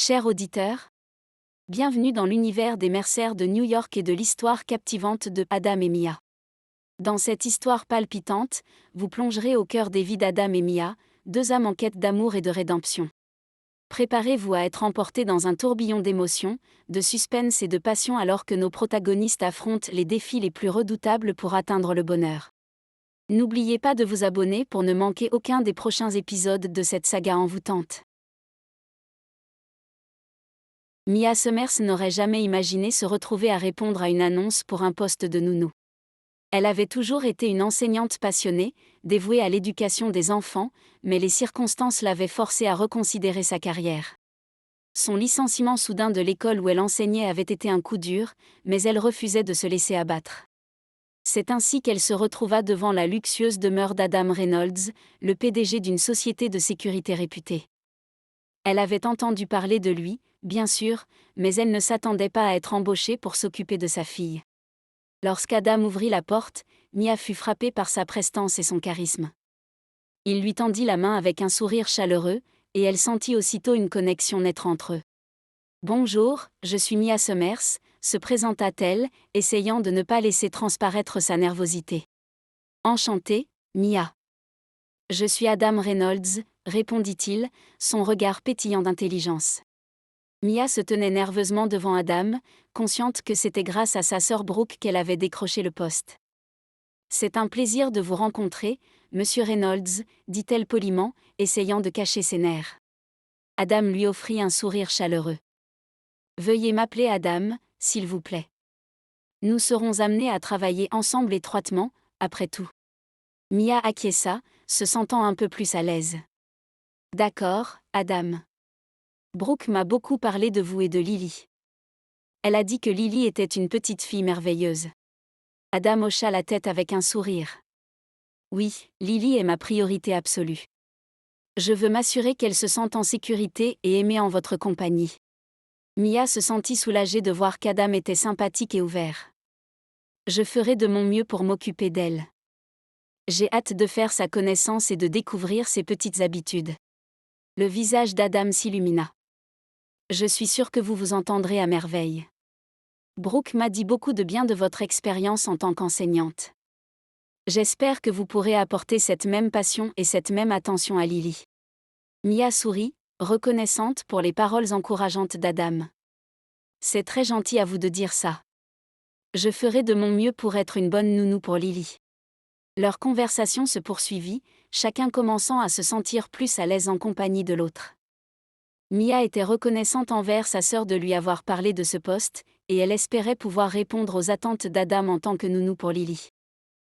Chers auditeurs, bienvenue dans l'univers des Mercer de New York et de l'histoire captivante de Adam et Mia. Dans cette histoire palpitante, vous plongerez au cœur des vies d'Adam et Mia, deux âmes en quête d'amour et de rédemption. Préparez-vous à être emportés dans un tourbillon d'émotions, de suspense et de passion alors que nos protagonistes affrontent les défis les plus redoutables pour atteindre le bonheur. N'oubliez pas de vous abonner pour ne manquer aucun des prochains épisodes de cette saga envoûtante. Mia Summers n'aurait jamais imaginé se retrouver à répondre à une annonce pour un poste de nounou. Elle avait toujours été une enseignante passionnée, dévouée à l'éducation des enfants, mais les circonstances l'avaient forcée à reconsidérer sa carrière. Son licenciement soudain de l'école où elle enseignait avait été un coup dur, mais elle refusait de se laisser abattre. C'est ainsi qu'elle se retrouva devant la luxueuse demeure d'Adam Reynolds, le PDG d'une société de sécurité réputée. Elle avait entendu parler de lui, bien sûr, mais elle ne s'attendait pas à être embauchée pour s'occuper de sa fille. Lorsqu'Adam ouvrit la porte, Mia fut frappée par sa prestance et son charisme. Il lui tendit la main avec un sourire chaleureux, et elle sentit aussitôt une connexion naître entre eux. « Bonjour, je suis Mia Summers », se présenta-t-elle, essayant de ne pas laisser transparaître sa nervosité. « Enchantée, Mia. »« Je suis Adam Reynolds », répondit-il, son regard pétillant d'intelligence. Mia se tenait nerveusement devant Adam, consciente que c'était grâce à sa sœur Brooke qu'elle avait décroché le poste. « C'est un plaisir de vous rencontrer, Monsieur Reynolds, dit-elle poliment, essayant de cacher ses nerfs. Adam lui offrit un sourire chaleureux. « Veuillez m'appeler Adam, s'il vous plaît. Nous serons amenés à travailler ensemble étroitement, après tout. » Mia acquiesça, se sentant un peu plus à l'aise. « D'accord, Adam. Brooke m'a beaucoup parlé de vous et de Lily. Elle a dit que Lily était une petite fille merveilleuse. » Adam hocha la tête avec un sourire. « Oui, Lily est ma priorité absolue. Je veux m'assurer qu'elle se sente en sécurité et aimée en votre compagnie. » Mia se sentit soulagée de voir qu'Adam était sympathique et ouvert. « Je ferai de mon mieux pour m'occuper d'elle. J'ai hâte de faire sa connaissance et de découvrir ses petites habitudes. » Le visage d'Adam s'illumina. « Je suis sûre que vous vous entendrez à merveille. Brooke m'a dit beaucoup de bien de votre expérience en tant qu'enseignante. J'espère que vous pourrez apporter cette même passion et cette même attention à Lily. » Mia sourit, reconnaissante pour les paroles encourageantes d'Adam. « C'est très gentil à vous de dire ça. Je ferai de mon mieux pour être une bonne nounou pour Lily. » Leur conversation se poursuivit, chacun commençant à se sentir plus à l'aise en compagnie de l'autre. Mia était reconnaissante envers sa sœur de lui avoir parlé de ce poste, et elle espérait pouvoir répondre aux attentes d'Adam en tant que nounou pour Lily.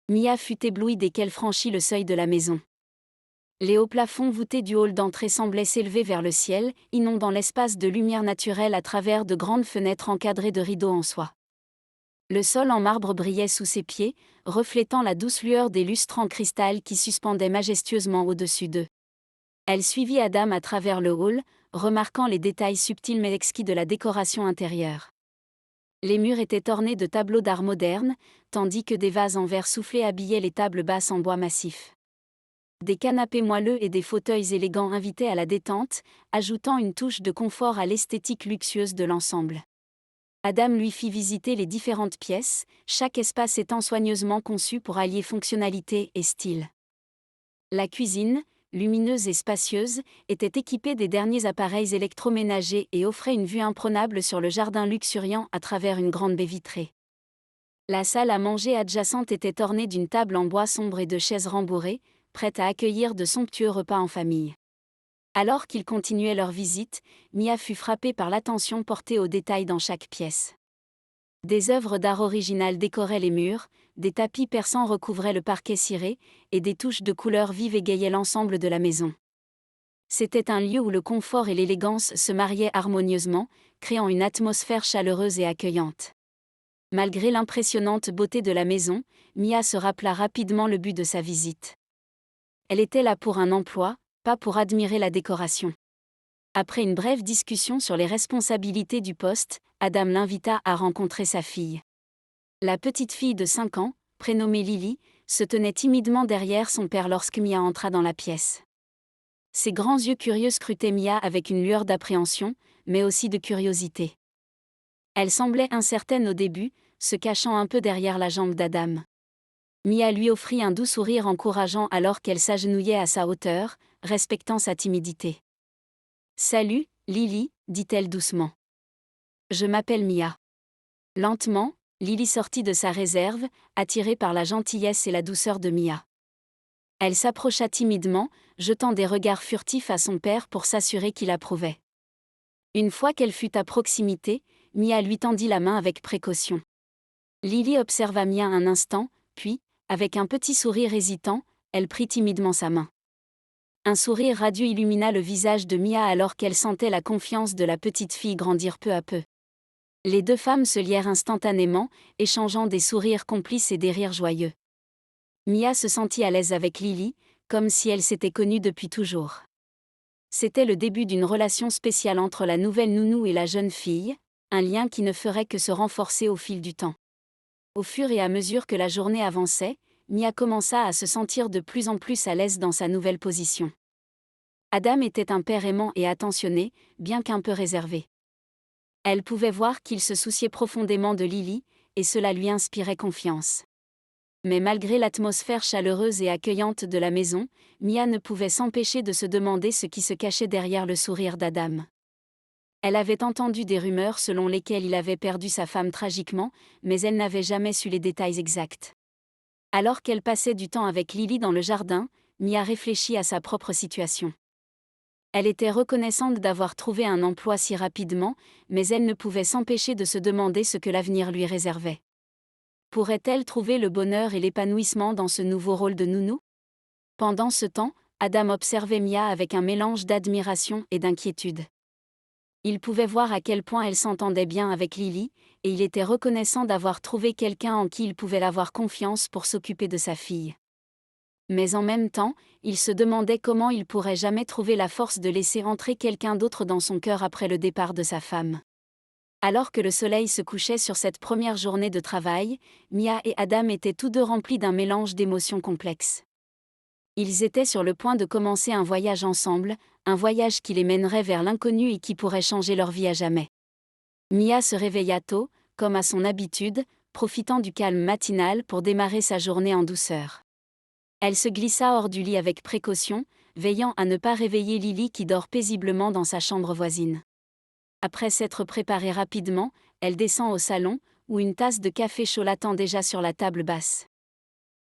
Mia fut éblouie dès qu'elle franchit le seuil de la maison. Les hauts plafonds voûtés du hall d'entrée semblaient s'élever vers le ciel, inondant l'espace de lumière naturelle à travers de grandes fenêtres encadrées de rideaux en soie. Le sol en marbre brillait sous ses pieds, reflétant la douce lueur des lustres en cristal qui suspendaient majestueusement au-dessus d'eux. Elle suivit Adam à travers le hall, remarquant les détails subtils mais exquis de la décoration intérieure. Les murs étaient ornés de tableaux d'art modernes, tandis que des vases en verre soufflé habillaient les tables basses en bois massif. Des canapés moelleux et des fauteuils élégants invitaient à la détente, ajoutant une touche de confort à l'esthétique luxueuse de l'ensemble. Adam lui fit visiter les différentes pièces, chaque espace étant soigneusement conçu pour allier fonctionnalité et style. La cuisine, lumineuse et spacieuse, était équipée des derniers appareils électroménagers et offrait une vue imprenable sur le jardin luxuriant à travers une grande baie vitrée. La salle à manger adjacente était ornée d'une table en bois sombre et de chaises rembourrées, prêtes à accueillir de somptueux repas en famille. Alors qu'ils continuaient leur visite, Mia fut frappée par l'attention portée aux détails dans chaque pièce. Des œuvres d'art originales décoraient les murs, des tapis persans recouvraient le parquet ciré, et des touches de couleurs vives égayaient l'ensemble de la maison. C'était un lieu où le confort et l'élégance se mariaient harmonieusement, créant une atmosphère chaleureuse et accueillante. Malgré l'impressionnante beauté de la maison, Mia se rappela rapidement le but de sa visite. Elle était là pour un emploi, pas pour admirer la décoration. Après une brève discussion sur les responsabilités du poste, Adam l'invita à rencontrer sa fille. La petite fille de 5 ans, prénommée Lily, se tenait timidement derrière son père lorsque Mia entra dans la pièce. Ses grands yeux curieux scrutaient Mia avec une lueur d'appréhension, mais aussi de curiosité. Elle semblait incertaine au début, se cachant un peu derrière la jambe d'Adam. Mia lui offrit un doux sourire encourageant alors qu'elle s'agenouillait à sa hauteur, respectant sa timidité. « Salut, Lily, dit-elle doucement. Je m'appelle Mia. » Lentement, Lily sortit de sa réserve, attirée par la gentillesse et la douceur de Mia. Elle s'approcha timidement, jetant des regards furtifs à son père pour s'assurer qu'il approuvait. Une fois qu'elle fut à proximité, Mia lui tendit la main avec précaution. Lily observa Mia un instant, puis, avec un petit sourire hésitant, elle prit timidement sa main. Un sourire radieux illumina le visage de Mia alors qu'elle sentait la confiance de la petite fille grandir peu à peu. Les deux femmes se lièrent instantanément, échangeant des sourires complices et des rires joyeux. Mia se sentit à l'aise avec Lily, comme si elle s'était connue depuis toujours. C'était le début d'une relation spéciale entre la nouvelle nounou et la jeune fille, un lien qui ne ferait que se renforcer au fil du temps. Au fur et à mesure que la journée avançait, Mia commença à se sentir de plus en plus à l'aise dans sa nouvelle position. Adam était un père aimant et attentionné, bien qu'un peu réservé. Elle pouvait voir qu'il se souciait profondément de Lily, et cela lui inspirait confiance. Mais malgré l'atmosphère chaleureuse et accueillante de la maison, Mia ne pouvait s'empêcher de se demander ce qui se cachait derrière le sourire d'Adam. Elle avait entendu des rumeurs selon lesquelles il avait perdu sa femme tragiquement, mais elle n'avait jamais su les détails exacts. Alors qu'elle passait du temps avec Lily dans le jardin, Mia réfléchit à sa propre situation. Elle était reconnaissante d'avoir trouvé un emploi si rapidement, mais elle ne pouvait s'empêcher de se demander ce que l'avenir lui réservait. Pourrait-elle trouver le bonheur et l'épanouissement dans ce nouveau rôle de nounou ? Pendant ce temps, Adam observait Mia avec un mélange d'admiration et d'inquiétude. Il pouvait voir à quel point elle s'entendait bien avec Lily, et il était reconnaissant d'avoir trouvé quelqu'un en qui il pouvait avoir confiance pour s'occuper de sa fille. Mais en même temps, il se demandait comment il pourrait jamais trouver la force de laisser entrer quelqu'un d'autre dans son cœur après le départ de sa femme. Alors que le soleil se couchait sur cette première journée de travail, Mia et Adam étaient tous deux remplis d'un mélange d'émotions complexes. Ils étaient sur le point de commencer un voyage ensemble, un voyage qui les mènerait vers l'inconnu et qui pourrait changer leur vie à jamais. Mia se réveilla tôt, comme à son habitude, profitant du calme matinal pour démarrer sa journée en douceur. Elle se glissa hors du lit avec précaution, veillant à ne pas réveiller Lily qui dort paisiblement dans sa chambre voisine. Après s'être préparée rapidement, elle descend au salon, où une tasse de café chaud l'attend déjà sur la table basse.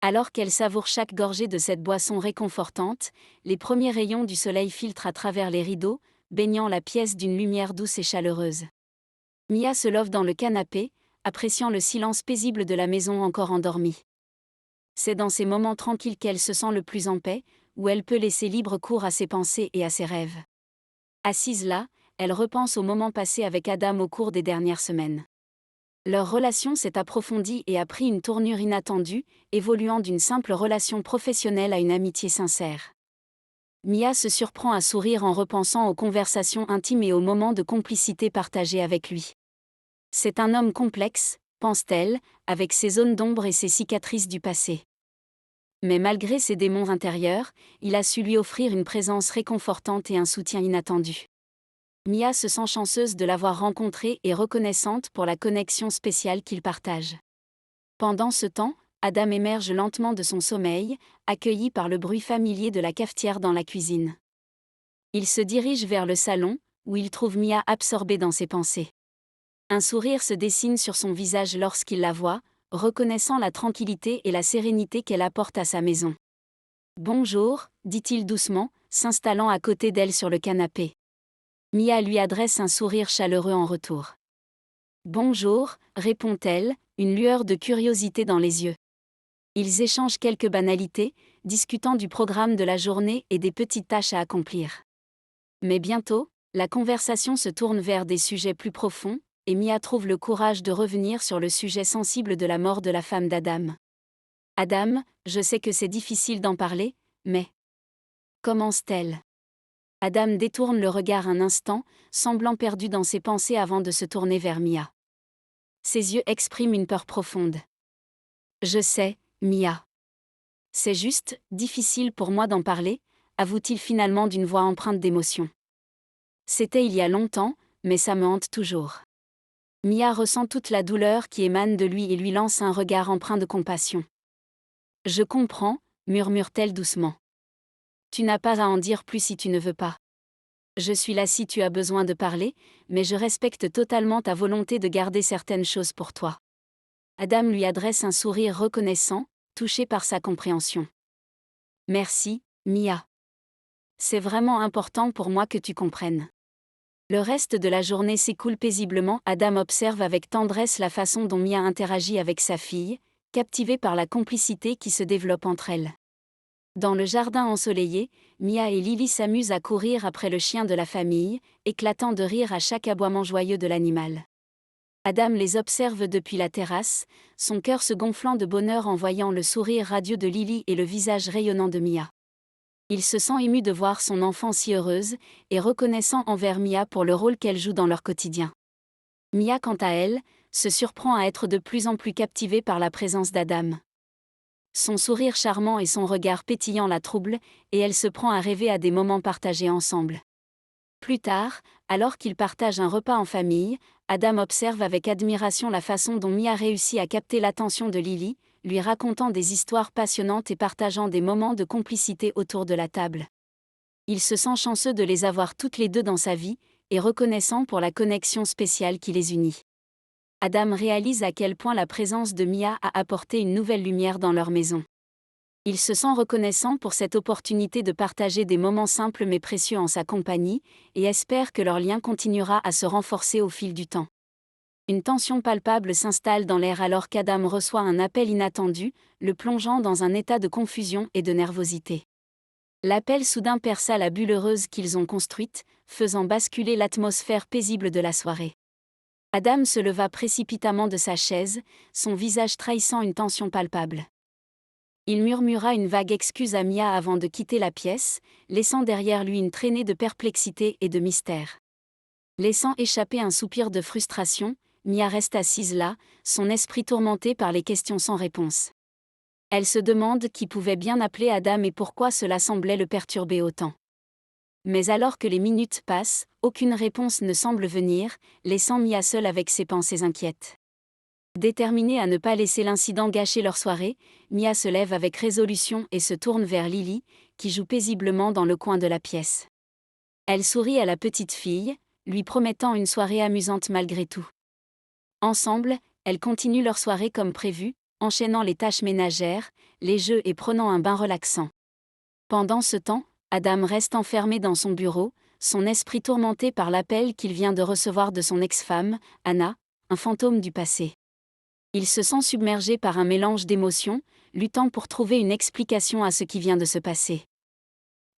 Alors qu'elle savoure chaque gorgée de cette boisson réconfortante, les premiers rayons du soleil filtrent à travers les rideaux, baignant la pièce d'une lumière douce et chaleureuse. Mia se love dans le canapé, appréciant le silence paisible de la maison encore endormie. C'est dans ces moments tranquilles qu'elle se sent le plus en paix, où elle peut laisser libre cours à ses pensées et à ses rêves. Assise là, elle repense aux moments passés avec Adam au cours des dernières semaines. Leur relation s'est approfondie et a pris une tournure inattendue, évoluant d'une simple relation professionnelle à une amitié sincère. Mia se surprend à sourire en repensant aux conversations intimes et aux moments de complicité partagés avec lui. C'est un homme complexe, pense-t-elle, avec ses zones d'ombre et ses cicatrices du passé. Mais malgré ses démons intérieurs, il a su lui offrir une présence réconfortante et un soutien inattendu. Mia se sent chanceuse de l'avoir rencontré et reconnaissante pour la connexion spéciale qu'ils partagent. Pendant ce temps, Adam émerge lentement de son sommeil, accueilli par le bruit familier de la cafetière dans la cuisine. Il se dirige vers le salon, où il trouve Mia absorbée dans ses pensées. Un sourire se dessine sur son visage lorsqu'il la voit, reconnaissant la tranquillité et la sérénité qu'elle apporte à sa maison. « Bonjour », dit-il doucement, s'installant à côté d'elle sur le canapé. Mia lui adresse un sourire chaleureux en retour. « Bonjour », répond-elle, une lueur de curiosité dans les yeux. Ils échangent quelques banalités, discutant du programme de la journée et des petites tâches à accomplir. Mais bientôt, la conversation se tourne vers des sujets plus profonds, et Mia trouve le courage de revenir sur le sujet sensible de la mort de la femme d'Adam. « Adam, je sais que c'est difficile d'en parler, mais… » commence-t-elle. Adam détourne le regard un instant, semblant perdu dans ses pensées avant de se tourner vers Mia. Ses yeux expriment une peur profonde. « Je sais, Mia. C'est juste, difficile pour moi d'en parler, avoue-t-il finalement d'une voix empreinte d'émotion. C'était il y a longtemps, mais ça me hante toujours. Mia ressent toute la douleur qui émane de lui et lui lance un regard empreint de compassion. Je comprends, murmure-t-elle doucement. Tu n'as pas à en dire plus si tu ne veux pas. Je suis là si tu as besoin de parler, mais je respecte totalement ta volonté de garder certaines choses pour toi. Adam lui adresse un sourire reconnaissant, touché par sa compréhension. Merci, Mia. C'est vraiment important pour moi que tu comprennes. Le reste de la journée s'écoule paisiblement. Adam observe avec tendresse la façon dont Mia interagit avec sa fille, captivé par la complicité qui se développe entre elles. Dans le jardin ensoleillé, Mia et Lily s'amusent à courir après le chien de la famille, éclatant de rire à chaque aboiement joyeux de l'animal. Adam les observe depuis la terrasse, son cœur se gonflant de bonheur en voyant le sourire radieux de Lily et le visage rayonnant de Mia. Il se sent ému de voir son enfant si heureuse, et reconnaissant envers Mia pour le rôle qu'elle joue dans leur quotidien. Mia, quant à elle, se surprend à être de plus en plus captivée par la présence d'Adam. Son sourire charmant et son regard pétillant la troublent, et elle se prend à rêver à des moments partagés ensemble. Plus tard, alors qu'ils partagent un repas en famille, Adam observe avec admiration la façon dont Mia réussit à capter l'attention de Lily, lui racontant des histoires passionnantes et partageant des moments de complicité autour de la table. Il se sent chanceux de les avoir toutes les deux dans sa vie, et reconnaissant pour la connexion spéciale qui les unit. Adam réalise à quel point la présence de Mia a apporté une nouvelle lumière dans leur maison. Il se sent reconnaissant pour cette opportunité de partager des moments simples mais précieux en sa compagnie, et espère que leur lien continuera à se renforcer au fil du temps. Une tension palpable s'installe dans l'air alors qu'Adam reçoit un appel inattendu, le plongeant dans un état de confusion et de nervosité. L'appel soudain perça la bulle heureuse qu'ils ont construite, faisant basculer l'atmosphère paisible de la soirée. Adam se leva précipitamment de sa chaise, son visage trahissant une tension palpable. Il murmura une vague excuse à Mia avant de quitter la pièce, laissant derrière lui une traînée de perplexité et de mystère. Laissant échapper un soupir de frustration, Mia reste assise là, son esprit tourmenté par les questions sans réponse. Elle se demande qui pouvait bien appeler Adam et pourquoi cela semblait le perturber autant. Mais alors que les minutes passent, aucune réponse ne semble venir, laissant Mia seule avec ses pensées inquiètes. Déterminée à ne pas laisser l'incident gâcher leur soirée, Mia se lève avec résolution et se tourne vers Lily, qui joue paisiblement dans le coin de la pièce. Elle sourit à la petite fille, lui promettant une soirée amusante malgré tout. Ensemble, elles continuent leur soirée comme prévu, enchaînant les tâches ménagères, les jeux et prenant un bain relaxant. Pendant ce temps, Adam reste enfermé dans son bureau, son esprit tourmenté par l'appel qu'il vient de recevoir de son ex-femme, Anna, un fantôme du passé. Il se sent submergé par un mélange d'émotions, luttant pour trouver une explication à ce qui vient de se passer.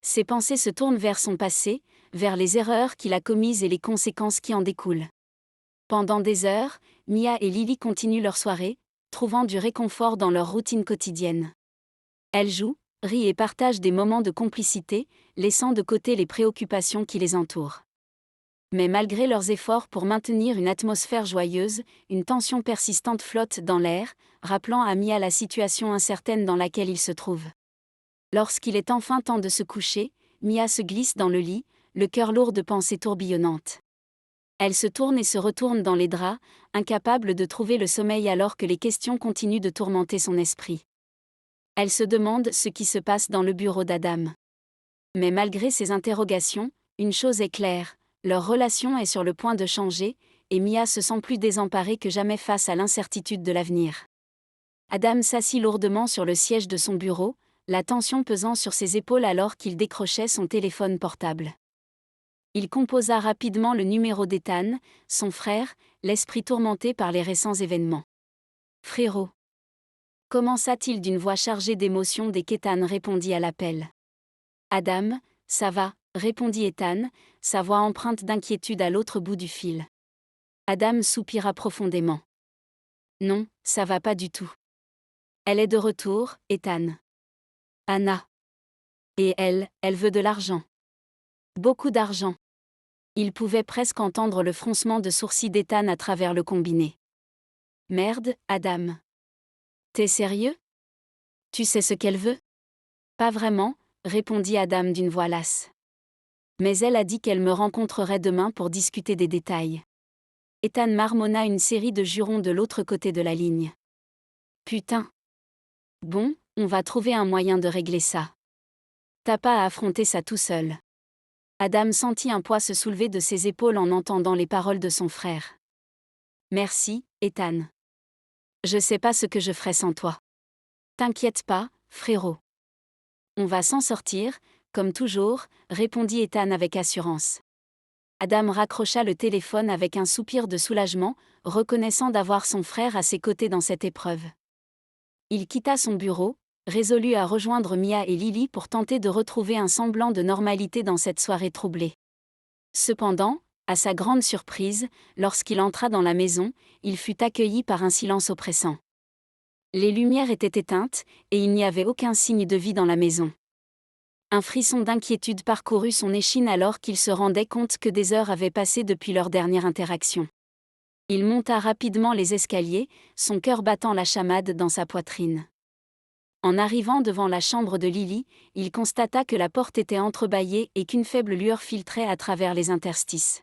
Ses pensées se tournent vers son passé, vers les erreurs qu'il a commises et les conséquences qui en découlent. Pendant des heures, Mia et Lily continuent leur soirée, trouvant du réconfort dans leur routine quotidienne. Elles jouent, rient et partagent des moments de complicité, laissant de côté les préoccupations qui les entourent. Mais malgré leurs efforts pour maintenir une atmosphère joyeuse, une tension persistante flotte dans l'air, rappelant à Mia la situation incertaine dans laquelle il se trouve. Lorsqu'il est enfin temps de se coucher, Mia se glisse dans le lit, le cœur lourd de pensées tourbillonnantes. Elle se tourne et se retourne dans les draps, incapable de trouver le sommeil alors que les questions continuent de tourmenter son esprit. Elle se demande ce qui se passe dans le bureau d'Adam. Mais malgré ces interrogations, une chose est claire, leur relation est sur le point de changer, et Mia se sent plus désemparée que jamais face à l'incertitude de l'avenir. Adam s'assit lourdement sur le siège de son bureau, la tension pesant sur ses épaules alors qu'il décrochait son téléphone portable. Il composa rapidement le numéro d'Ethan, son frère, l'esprit tourmenté par les récents événements. « Frérot » commença-t-il d'une voix chargée d'émotion dès qu'Ethan répondit à l'appel. « Adam, ça va » répondit Ethan, sa voix empreinte d'inquiétude à l'autre bout du fil. Adam soupira profondément. « Non, ça va pas du tout. Elle est de retour, Ethan. Anna. Et elle veut de l'argent. Beaucoup d'argent. » Il pouvait presque entendre le froncement de sourcils d'Ethan à travers le combiné. « Merde, Adam. T'es sérieux? Tu sais ce qu'elle veut? » « Pas vraiment, » répondit Adam d'une voix lasse. Mais elle a dit qu'elle me rencontrerait demain pour discuter des détails. Ethan marmonna une série de jurons de l'autre côté de la ligne. Putain. Bon, on va trouver un moyen de régler ça. T'as pas à affronter ça tout seul. Adam sentit un poids se soulever de ses épaules en entendant les paroles de son frère. Merci, Ethan. Je sais pas ce que je ferais sans toi. T'inquiète pas, frérot. On va s'en sortir, comme toujours, répondit Ethan avec assurance. Adam raccrocha le téléphone avec un soupir de soulagement, reconnaissant d'avoir son frère à ses côtés dans cette épreuve. Il quitta son bureau, résolu à rejoindre Mia et Lily pour tenter de retrouver un semblant de normalité dans cette soirée troublée. Cependant, à sa grande surprise, lorsqu'il entra dans la maison, il fut accueilli par un silence oppressant. Les lumières étaient éteintes, et il n'y avait aucun signe de vie dans la maison. Un frisson d'inquiétude parcourut son échine alors qu'il se rendait compte que des heures avaient passé depuis leur dernière interaction. Il monta rapidement les escaliers, son cœur battant la chamade dans sa poitrine. En arrivant devant la chambre de Lily, il constata que la porte était entrebâillée et qu'une faible lueur filtrait à travers les interstices.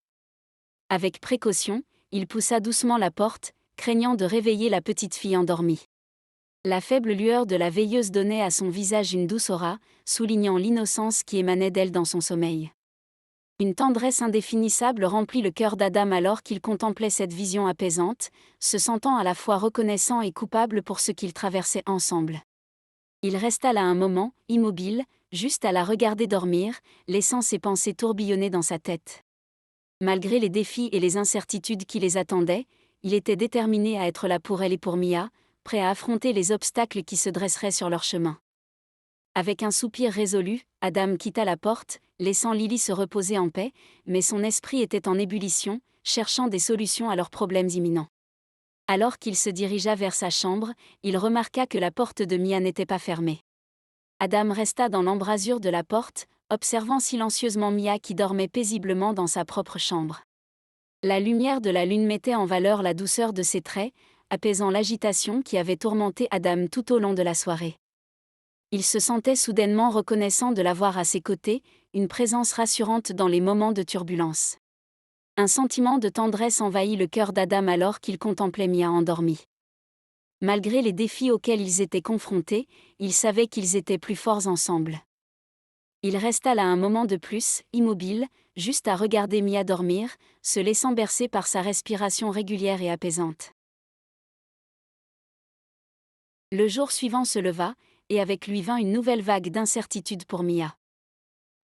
Avec précaution, il poussa doucement la porte, craignant de réveiller la petite fille endormie. La faible lueur de la veilleuse donnait à son visage une douce aura, soulignant l'innocence qui émanait d'elle dans son sommeil. Une tendresse indéfinissable remplit le cœur d'Adam alors qu'il contemplait cette vision apaisante, se sentant à la fois reconnaissant et coupable pour ce qu'ils traversaient ensemble. Il resta là un moment, immobile, juste à la regarder dormir, laissant ses pensées tourbillonner dans sa tête. Malgré les défis et les incertitudes qui les attendaient, il était déterminé à être là pour elle et pour Mia, prêt à affronter les obstacles qui se dresseraient sur leur chemin. Avec un soupir résolu, Adam quitta la porte, laissant Lily se reposer en paix, mais son esprit était en ébullition, cherchant des solutions à leurs problèmes imminents. Alors qu'il se dirigea vers sa chambre, il remarqua que la porte de Mia n'était pas fermée. Adam resta dans l'embrasure de la porte, observant silencieusement Mia qui dormait paisiblement dans sa propre chambre. La lumière de la lune mettait en valeur la douceur de ses traits, apaisant l'agitation qui avait tourmenté Adam tout au long de la soirée. Il se sentait soudainement reconnaissant de l'avoir à ses côtés, une présence rassurante dans les moments de turbulence. Un sentiment de tendresse envahit le cœur d'Adam alors qu'il contemplait Mia endormie. Malgré les défis auxquels ils étaient confrontés, il savait qu'ils étaient plus forts ensemble. Il resta là un moment de plus, immobile, juste à regarder Mia dormir, se laissant bercer par sa respiration régulière et apaisante. Le jour suivant se leva, et avec lui vint une nouvelle vague d'incertitude pour Mia.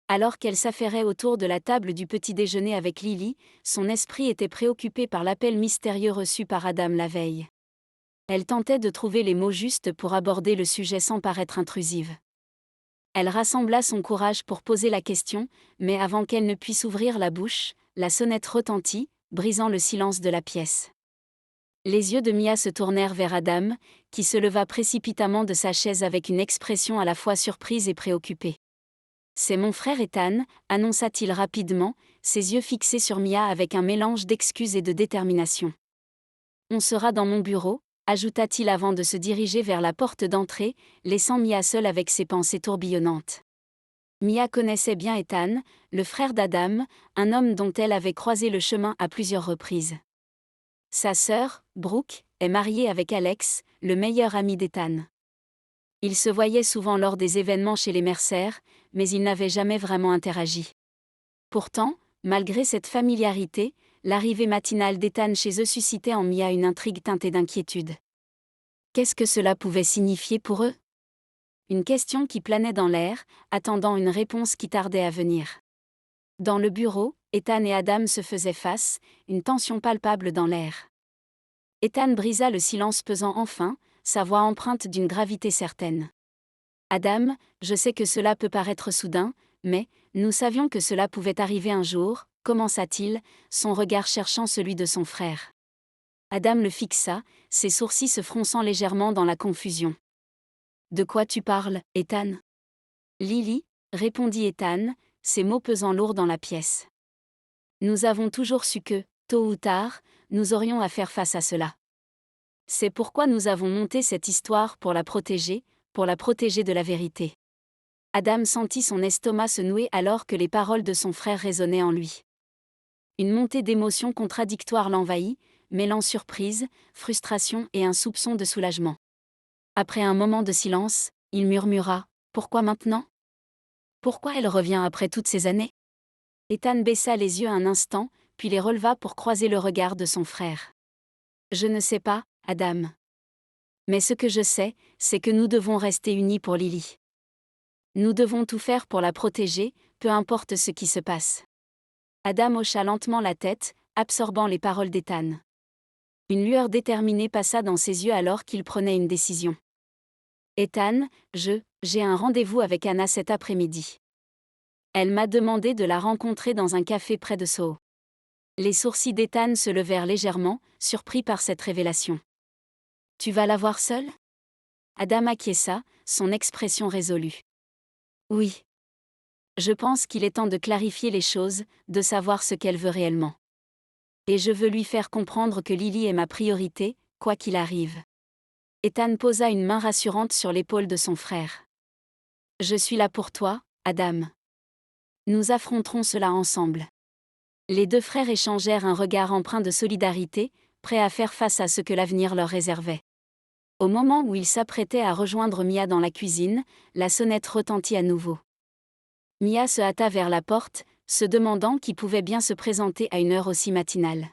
Alors qu'elle s'affairait autour de la table du petit déjeuner avec Lily, son esprit était préoccupé par l'appel mystérieux reçu par Adam la veille. Elle tentait de trouver les mots justes pour aborder le sujet sans paraître intrusive. Elle rassembla son courage pour poser la question, mais avant qu'elle ne puisse ouvrir la bouche, la sonnette retentit, brisant le silence de la pièce. Les yeux de Mia se tournèrent vers Adam, qui se leva précipitamment de sa chaise avec une expression à la fois surprise et préoccupée. « C'est mon frère Ethan », annonça-t-il rapidement, ses yeux fixés sur Mia avec un mélange d'excuses et de détermination. « On sera dans mon bureau », ajouta-t-il avant de se diriger vers la porte d'entrée, laissant Mia seule avec ses pensées tourbillonnantes. Mia connaissait bien Ethan, le frère d'Adam, un homme dont elle avait croisé le chemin à plusieurs reprises. Sa sœur, Brooke, est mariée avec Alex, le meilleur ami d'Ethan. Ils se voyaient souvent lors des événements chez les Mercer, mais ils n'avaient jamais vraiment interagi. Pourtant, malgré cette familiarité, l'arrivée matinale d'Ethan chez eux suscitait en Mia une intrigue teintée d'inquiétude. Qu'est-ce que cela pouvait signifier pour eux ? Une question qui planait dans l'air, attendant une réponse qui tardait à venir. Dans le bureau, Ethan et Adam se faisaient face, une tension palpable dans l'air. Ethan brisa le silence pesant enfin, sa voix empreinte d'une gravité certaine. « Adam, je sais que cela peut paraître soudain, mais nous savions que cela pouvait arriver un jour », commença-t-il, son regard cherchant celui de son frère. Adam le fixa, ses sourcils se fronçant légèrement dans la confusion. « De quoi tu parles, Ethan ?» « Lily », répondit Ethan, ses mots pesant lourd dans la pièce. « Nous avons toujours su que, tôt ou tard, nous aurions à faire face à cela. C'est pourquoi nous avons monté cette histoire pour la protéger de la vérité. Adam sentit son estomac se nouer alors que les paroles de son frère résonnaient en lui. Une montée d'émotions contradictoires l'envahit, mêlant surprise, frustration et un soupçon de soulagement. Après un moment de silence, il murmura : « Pourquoi maintenant ? Pourquoi elle revient après toutes ces années ?» Ethan baissa les yeux un instant, puis les releva pour croiser le regard de son frère. « Je ne sais pas, Adam. Mais ce que je sais, c'est que nous devons rester unis pour Lily. Nous devons tout faire pour la protéger, peu importe ce qui se passe. » Adam hocha lentement la tête, absorbant les paroles d'Ethan. Une lueur déterminée passa dans ses yeux alors qu'il prenait une décision. « Ethan, j'ai un rendez-vous avec Anna cet après-midi. Elle m'a demandé de la rencontrer dans un café près de Soho. » Les sourcils d'Ethan se levèrent légèrement, surpris par cette révélation. « Tu vas la voir seule ?» Adam acquiesça, son expression résolue. « Oui. Je pense qu'il est temps de clarifier les choses, de savoir ce qu'elle veut réellement. Et je veux lui faire comprendre que Lily est ma priorité, quoi qu'il arrive. » Ethan posa une main rassurante sur l'épaule de son frère. « Je suis là pour toi, Adam. Nous affronterons cela ensemble. » Les deux frères échangèrent un regard empreint de solidarité, prêts à faire face à ce que l'avenir leur réservait. Au moment où ils s'apprêtaient à rejoindre Mia dans la cuisine, la sonnette retentit à nouveau. Mia se hâta vers la porte, se demandant qui pouvait bien se présenter à une heure aussi matinale.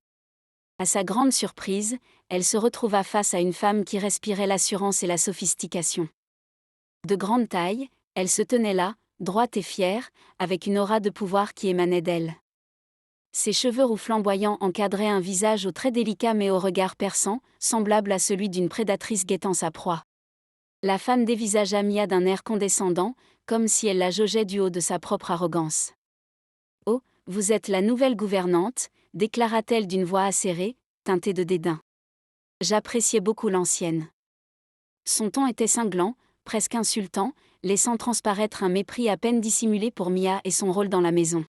À sa grande surprise, elle se retrouva face à une femme qui respirait l'assurance et la sophistication. De grande taille, elle se tenait là, droite et fière, avec une aura de pouvoir qui émanait d'elle. Ses cheveux roux flamboyants encadraient un visage aux traits délicats mais au regard perçant, semblable à celui d'une prédatrice guettant sa proie. La femme dévisagea Mia d'un air condescendant, comme si elle la jaugeait du haut de sa propre arrogance. « Oh, vous êtes la nouvelle gouvernante », déclara-t-elle d'une voix acérée, teintée de dédain. « J'appréciais beaucoup l'ancienne. » Son ton était cinglant, presque insultant, laissant transparaître un mépris à peine dissimulé pour Mia et son rôle dans la maison.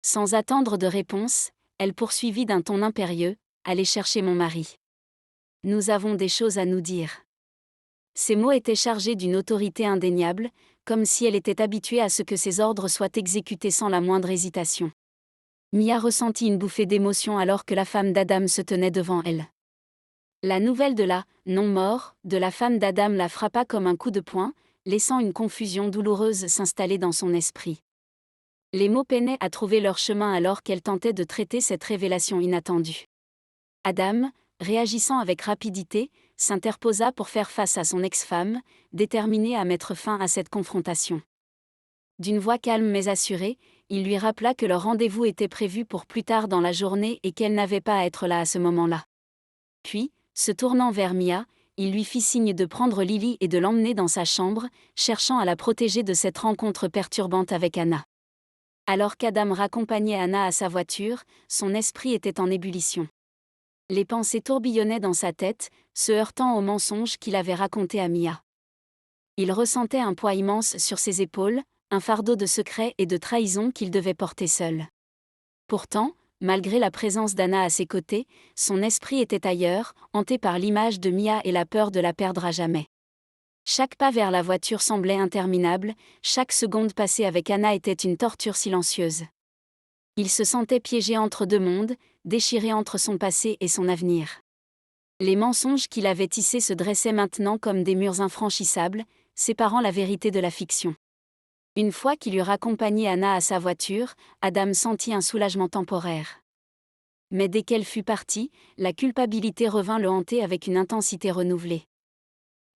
Sans attendre de réponse, elle poursuivit d'un ton impérieux : « Allez chercher mon mari. Nous avons des choses à nous dire. » Ces mots étaient chargés d'une autorité indéniable, comme si elle était habituée à ce que ses ordres soient exécutés sans la moindre hésitation. Mia ressentit une bouffée d'émotion alors que la femme d'Adam se tenait devant elle. La nouvelle de la « non-mort » de la femme d'Adam la frappa comme un coup de poing, laissant une confusion douloureuse s'installer dans son esprit. Les mots peinaient à trouver leur chemin alors qu'elle tentait de traiter cette révélation inattendue. Adam, réagissant avec rapidité, s'interposa pour faire face à son ex-femme, déterminé à mettre fin à cette confrontation. D'une voix calme mais assurée, il lui rappela que leur rendez-vous était prévu pour plus tard dans la journée et qu'elle n'avait pas à être là à ce moment-là. Puis, se tournant vers Mia, il lui fit signe de prendre Lily et de l'emmener dans sa chambre, cherchant à la protéger de cette rencontre perturbante avec Anna. Alors qu'Adam raccompagnait Anna à sa voiture, son esprit était en ébullition. Les pensées tourbillonnaient dans sa tête, se heurtant aux mensonges qu'il avait racontés à Mia. Il ressentait un poids immense sur ses épaules, un fardeau de secrets et de trahison qu'il devait porter seul. Pourtant, malgré la présence d'Anna à ses côtés, son esprit était ailleurs, hanté par l'image de Mia et la peur de la perdre à jamais. Chaque pas vers la voiture semblait interminable, chaque seconde passée avec Anna était une torture silencieuse. Il se sentait piégé entre deux mondes, déchiré entre son passé et son avenir. Les mensonges qu'il avait tissés se dressaient maintenant comme des murs infranchissables, séparant la vérité de la fiction. Une fois qu'il eut raccompagné Anna à sa voiture, Adam sentit un soulagement temporaire. Mais dès qu'elle fut partie, la culpabilité revint le hanter avec une intensité renouvelée.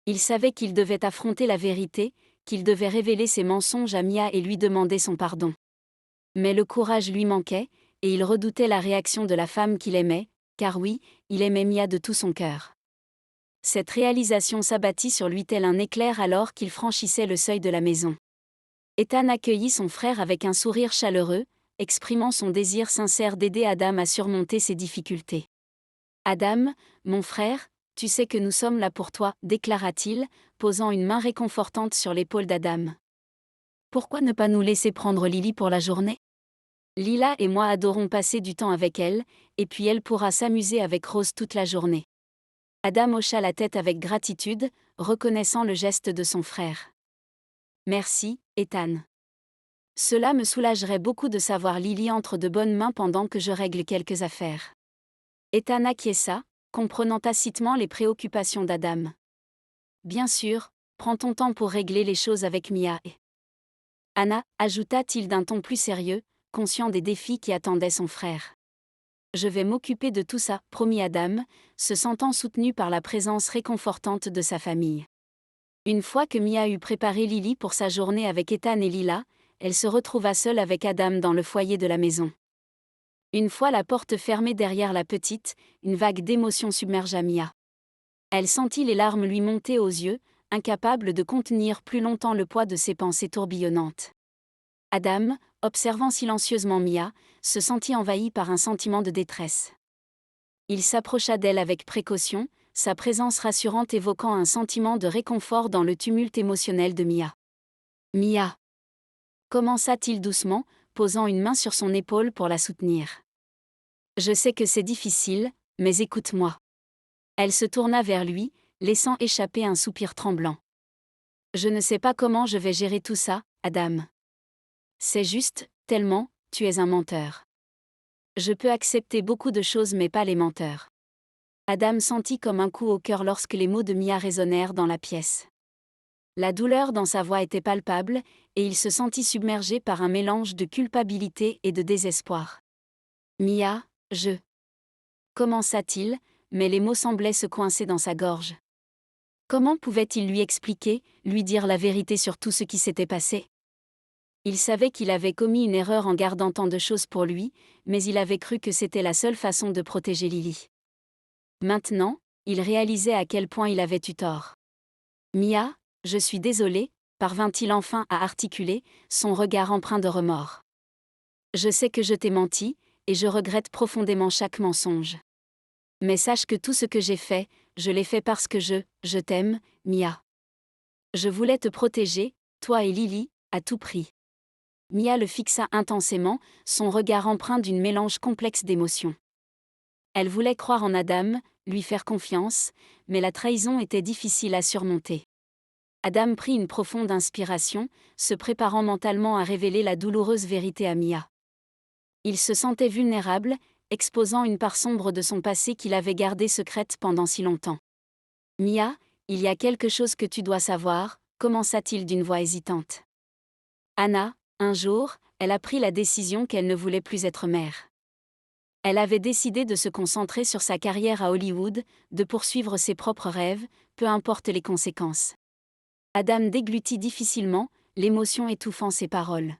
Il savait qu'il devait affronter la vérité, qu'il devait révéler ses mensonges à Mia et lui demander son pardon. Mais le courage lui manquait, et il redoutait la réaction de la femme qu'il aimait, car oui, il aimait Mia de tout son cœur. Cette réalisation s'abattit sur lui tel un éclair alors qu'il franchissait le seuil de la maison. Ethan accueillit son frère avec un sourire chaleureux, exprimant son désir sincère d'aider Adam à surmonter ses difficultés. « Adam, mon frère, tu sais que nous sommes là pour toi », déclara-t-il, posant une main réconfortante sur l'épaule d'Adam. « Pourquoi ne pas nous laisser prendre Lily pour la journée ? Lila et moi adorons passer du temps avec elle, et puis elle pourra s'amuser avec Rose toute la journée. » Adam hocha la tête avec gratitude, reconnaissant le geste de son frère. « Merci, Ethan. Cela me soulagerait beaucoup de savoir Lily entre de bonnes mains pendant que je règle quelques affaires. Ethan acquiesça, comprenant tacitement les préoccupations d'Adam. Bien sûr, prends ton temps pour régler les choses avec Mia et Anna, ajouta-t-il d'un ton plus sérieux, conscient des défis qui attendaient son frère. Je vais m'occuper de tout ça, promit Adam, se sentant soutenu par la présence réconfortante de sa famille. Une fois que Mia eut préparé Lily pour sa journée avec Ethan et Lila, elle se retrouva seule avec Adam dans le foyer de la maison. Une fois la porte fermée derrière la petite, une vague d'émotion submergea Mia. Elle sentit les larmes lui monter aux yeux, incapable de contenir plus longtemps le poids de ses pensées tourbillonnantes. Adam, observant silencieusement Mia, se sentit envahi par un sentiment de détresse. Il s'approcha d'elle avec précaution, sa présence rassurante évoquant un sentiment de réconfort dans le tumulte émotionnel de Mia. « Mia !» commença-t-il doucement, posant une main sur son épaule pour la soutenir. « Je sais que c'est difficile, mais écoute-moi. » Elle se tourna vers lui, laissant échapper un soupir tremblant. « Je ne sais pas comment je vais gérer tout ça, Adam. C'est juste, tellement, tu es un menteur. Je peux accepter beaucoup de choses mais pas les menteurs. » Adam sentit comme un coup au cœur lorsque les mots de Mia résonnèrent dans la pièce. La douleur dans sa voix était palpable, et il se sentit submergé par un mélange de culpabilité et de désespoir. « Mia, je... » commença-t-il, mais les mots semblaient se coincer dans sa gorge. Comment pouvait-il lui expliquer, lui dire la vérité sur tout ce qui s'était passé ? Il savait qu'il avait commis une erreur en gardant tant de choses pour lui, mais il avait cru que c'était la seule façon de protéger Lily. Maintenant, il réalisait à quel point il avait eu tort. « Mia, je suis désolé », parvint-il enfin à articuler, son regard empreint de remords. « Je sais que je t'ai menti, et je regrette profondément chaque mensonge. Mais sache que tout ce que j'ai fait, je l'ai fait parce que je t'aime, Mia. Je voulais te protéger, toi et Lily, à tout prix. » Mia le fixa intensément, son regard empreint d'une mélange complexe d'émotions. Elle voulait croire en Adam, lui faire confiance, mais la trahison était difficile à surmonter. Adam prit une profonde inspiration, se préparant mentalement à révéler la douloureuse vérité à Mia. Il se sentait vulnérable, exposant une part sombre de son passé qu'il avait gardée secrète pendant si longtemps. « Mia, il y a quelque chose que tu dois savoir », commença-t-il d'une voix hésitante. Anna, un jour, elle a pris la décision qu'elle ne voulait plus être mère. Elle avait décidé de se concentrer sur sa carrière à Hollywood, de poursuivre ses propres rêves, peu importe les conséquences. Adam déglutit difficilement, l'émotion étouffant ses paroles.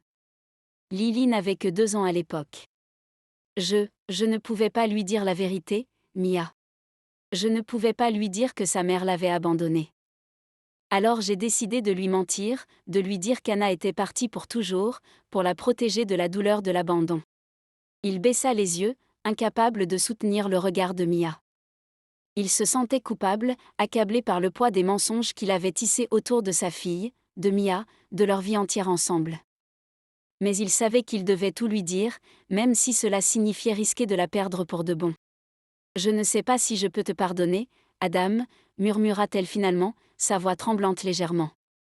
Lily n'avait que 2 ans à l'époque. Je ne pouvais pas lui dire la vérité, Mia. Je ne pouvais pas lui dire que sa mère l'avait abandonnée. Alors j'ai décidé de lui mentir, de lui dire qu'Anna était partie pour toujours, pour la protéger de la douleur de l'abandon. Il baissa les yeux, incapable de soutenir le regard de Mia. Il se sentait coupable, accablé par le poids des mensonges qu'il avait tissés autour de sa fille, de Mia, de leur vie entière ensemble. Mais il savait qu'il devait tout lui dire, même si cela signifiait risquer de la perdre pour de bon. « Je ne sais pas si je peux te pardonner, Adam, » murmura-t-elle finalement, sa voix tremblant légèrement.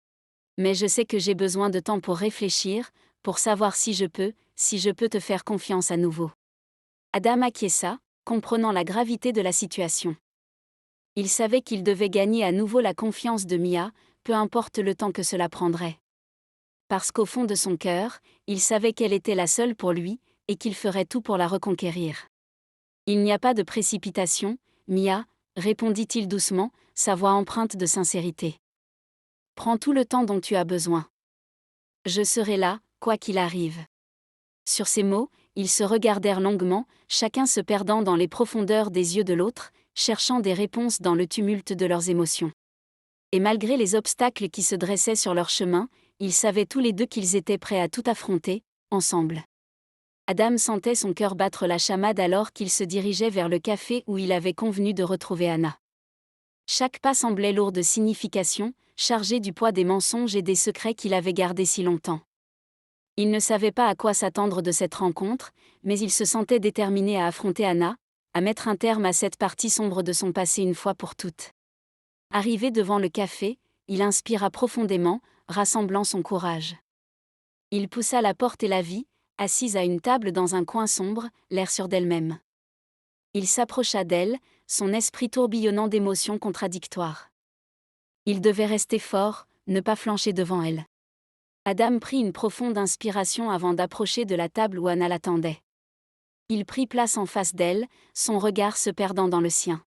« Mais je sais que j'ai besoin de temps pour réfléchir, pour savoir si je peux te faire confiance à nouveau. » Adam acquiesça, comprenant la gravité de la situation. Il savait qu'il devait gagner à nouveau la confiance de Mia, peu importe le temps que cela prendrait. Parce qu'au fond de son cœur, il savait qu'elle était la seule pour lui, et qu'il ferait tout pour la reconquérir. « Il n'y a pas de précipitation, Mia, » répondit-il doucement, sa voix empreinte de sincérité. « Prends tout le temps dont tu as besoin. Je serai là, quoi qu'il arrive. » Sur ces mots, ils se regardèrent longuement, chacun se perdant dans les profondeurs des yeux de l'autre, cherchant des réponses dans le tumulte de leurs émotions. Et malgré les obstacles qui se dressaient sur leur chemin, ils savaient tous les deux qu'ils étaient prêts à tout affronter, ensemble. Adam sentait son cœur battre la chamade alors qu'il se dirigeait vers le café où il avait convenu de retrouver Anna. Chaque pas semblait lourd de signification, chargé du poids des mensonges et des secrets qu'il avait gardés si longtemps. Il ne savait pas à quoi s'attendre de cette rencontre, mais il se sentait déterminé à affronter Anna, à mettre un terme à cette partie sombre de son passé une fois pour toutes. Arrivé devant le café, il inspira profondément, rassemblant son courage. Il poussa la porte et la vit, assise à une table dans un coin sombre, l'air sûr d'elle-même. Il s'approcha d'elle, son esprit tourbillonnant d'émotions contradictoires. Il devait rester fort, ne pas flancher devant elle. Adam prit une profonde inspiration avant d'approcher de la table où Anna l'attendait. Il prit place en face d'elle, son regard se perdant dans le sien.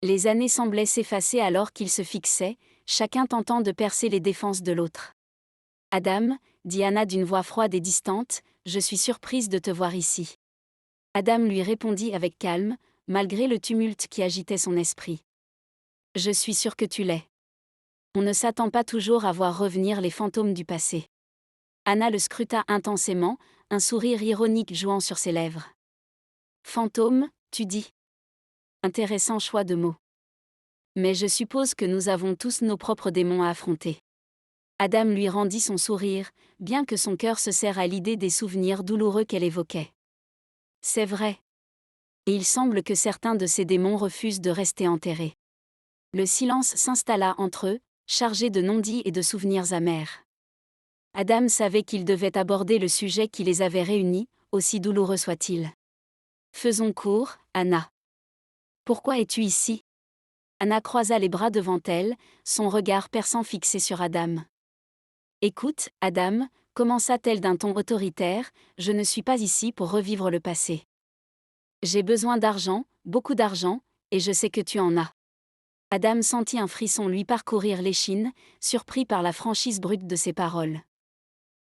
Les années semblaient s'effacer alors qu'ils se fixaient, chacun tentant de percer les défenses de l'autre. « Adam », dit Anna d'une voix froide et distante, « je suis surprise de te voir ici. » Adam lui répondit avec calme, malgré le tumulte qui agitait son esprit. « Je suis sûr que tu l'es. On ne s'attend pas toujours à voir revenir les fantômes du passé. » Anna le scruta intensément, un sourire ironique jouant sur ses lèvres. « Fantôme, tu dis ? Intéressant choix de mots. Mais je suppose que nous avons tous nos propres démons à affronter. » Adam lui rendit son sourire, bien que son cœur se serre à l'idée des souvenirs douloureux qu'elle évoquait. « C'est vrai. Et il semble que certains de ces démons refusent de rester enterrés. » Le silence s'installa entre eux, chargé de non-dits et de souvenirs amers. Adam savait qu'il devait aborder le sujet qui les avait réunis, aussi douloureux soit-il. « Faisons court, Anna. Pourquoi es-tu ici ?» Anna croisa les bras devant elle, son regard perçant fixé sur Adam. « Écoute, Adam, » commença-t-elle d'un ton autoritaire, « je ne suis pas ici pour revivre le passé. J'ai besoin d'argent, beaucoup d'argent, et je sais que tu en as. » Adam sentit un frisson lui parcourir l'échine, surpris par la franchise brute de ses paroles.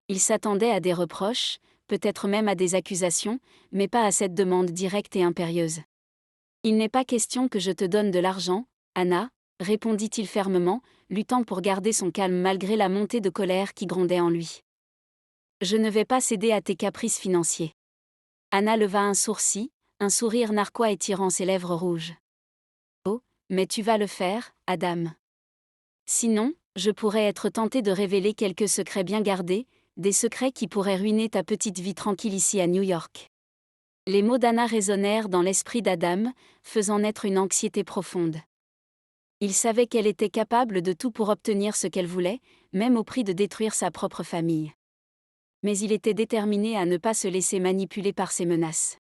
Il s'attendait à des reproches, peut-être même à des accusations, mais pas à cette demande directe et impérieuse. « Il n'est pas question que je te donne de l'argent, Anna, » répondit-il fermement, luttant pour garder son calme malgré la montée de colère qui grondait en lui. « Je ne vais pas céder à tes caprices financiers. » Anna leva un sourcil, un sourire narquois étirant ses lèvres rouges. « Oh, mais tu vas le faire, Adam. Sinon, je pourrais être tentée de révéler quelques secrets bien gardés, des secrets qui pourraient ruiner ta petite vie tranquille ici à New York. » Les mots d'Anna résonnèrent dans l'esprit d'Adam, faisant naître une anxiété profonde. Il savait qu'elle était capable de tout pour obtenir ce qu'elle voulait, même au prix de détruire sa propre famille. Mais il était déterminé à ne pas se laisser manipuler par ses menaces.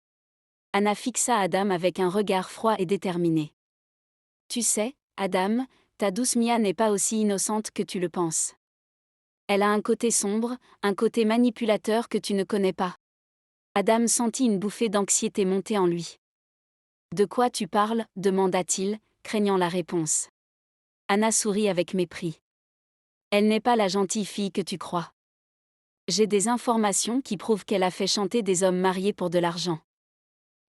Anna fixa Adam avec un regard froid et déterminé. « Tu sais, Adam, ta douce Mia n'est pas aussi innocente que tu le penses. Elle a un côté sombre, un côté manipulateur que tu ne connais pas. » Adam sentit une bouffée d'anxiété monter en lui. « De quoi tu parles ?» demanda-t-il, craignant la réponse. Anna sourit avec mépris. « Elle n'est pas la gentille fille que tu crois. J'ai des informations qui prouvent qu'elle a fait chanter des hommes mariés pour de l'argent.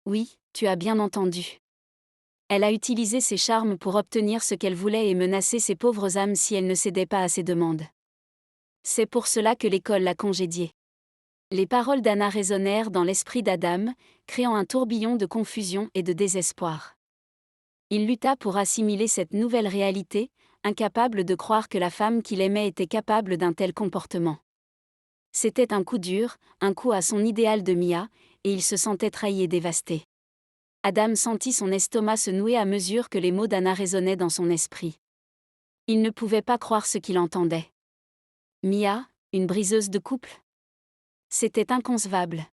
Oui, tu as bien entendu. Elle a utilisé ses charmes pour obtenir ce qu'elle voulait et menacer ces pauvres âmes si elles ne cédaient pas à ses demandes. C'est pour cela que l'école l'a congédiée. » Les paroles d'Anna résonnèrent dans l'esprit d'Adam, créant un tourbillon de confusion et de désespoir. Il lutta pour assimiler cette nouvelle réalité, incapable de croire que la femme qu'il aimait était capable d'un tel comportement. C'était un coup dur, un coup à son idéal de Mia, et il se sentait trahi et dévasté. Adam sentit son estomac se nouer à mesure que les mots d'Anna résonnaient dans son esprit. Il ne pouvait pas croire ce qu'il entendait. Mia, une briseuse de couple ? C'était inconcevable.